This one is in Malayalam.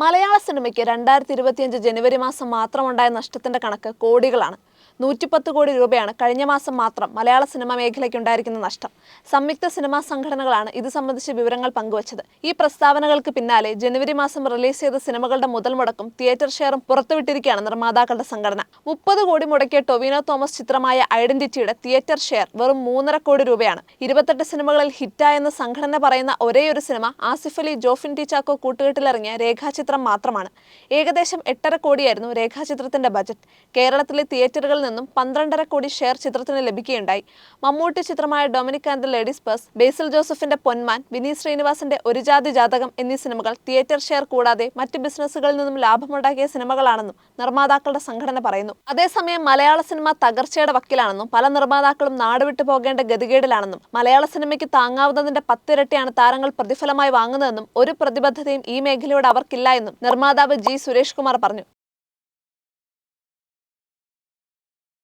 മലയാള സിനിമയ്ക്ക് 2025 ജനുവരി മാസം മാത്രമുണ്ടായ നഷ്ടത്തിന്റെ കണക്ക് കോടികളാണ്. 110 കോടി രൂപയാണ് കഴിഞ്ഞ മാസം മാത്രം മലയാള സിനിമാ മേഖലയ്ക്കുണ്ടായിരിക്കുന്ന നഷ്ടം. സംയുക്ത സിനിമാ സംഘടനകളാണ് ഇത് സംബന്ധിച്ച വിവരങ്ങൾ പങ്കുവച്ചത്. ഈ പ്രസ്താവനകൾക്ക് പിന്നാലെ ജനുവരി മാസം റിലീസ് ചെയ്ത സിനിമകളുടെ മുതൽ മുടക്കും തിയേറ്റർ ഷെയറും പുറത്തുവിട്ടിരിക്കുകയാണ് നിർമ്മാതാക്കളുടെ സംഘടന. 30 കോടി മുടക്കിയ ടൊവിനോ തോമസ് ചിത്രമായ ഐഡന്റിറ്റിയുടെ തിയേറ്റർ ഷെയർ വെറും 3.5 കോടി രൂപയാണ്. 28 സിനിമകളിൽ ഹിറ്റായെന്ന് സംഘടന പറയുന്ന ഒരേയൊരു സിനിമ ആസിഫ് അലി ജോഫിൻ ടി ചാക്കോ കൂട്ടുകെട്ടിലിറങ്ങിയ രേഖാചിത്രം മാത്രമാണ്. ഏകദേശം 8.5 കോടിയായിരുന്നു രേഖാചിത്രത്തിന്റെ ബജറ്റ്. കേരളത്തിലെ തിയേറ്ററുകളിൽ നിന്നും 12.5 കോടി ഷെയർ ചിത്രത്തിന് ലഭിക്കുകയുണ്ടായി. മമ്മൂട്ടി ചിത്രമായ Dominic and the ladies purse, Basil ജോസഫിന്റെ പൊന്മാൻ, വിനീത് ശ്രീനിവാസന്റെ ഒരു ജാതി ജാതകം എന്നീ സിനിമകൾ തിയേറ്റർ ഷെയർ കൂടാതെ മറ്റ് ബിസിനസ്സുകളിൽ നിന്നും ലാഭമുണ്ടാക്കിയ സിനിമകളാണെന്നും നിർമ്മാതാക്കളുടെ സംഘടന പറയുന്നു. അതേസമയം മലയാള സിനിമ തകർച്ചയുടെ വക്കിലാണെന്നും പല നിർമ്മാതാക്കളും നാടുവിട്ടു പോകേണ്ട ഗതികേടിലാണെന്നും മലയാള സിനിമയ്ക്ക് താങ്ങാവുന്നതിന്റെ 10 ഇരട്ടിയാണ് താരങ്ങൾ പ്രതിഫലമായി വാങ്ങുന്നതെന്നും ഒരു പ്രതിബദ്ധതയും ഈ മേഖലയോട് അവർക്കില്ല എന്നും നിർമ്മാതാവ് ജി സുരേഷ് കുമാർ പറഞ്ഞു.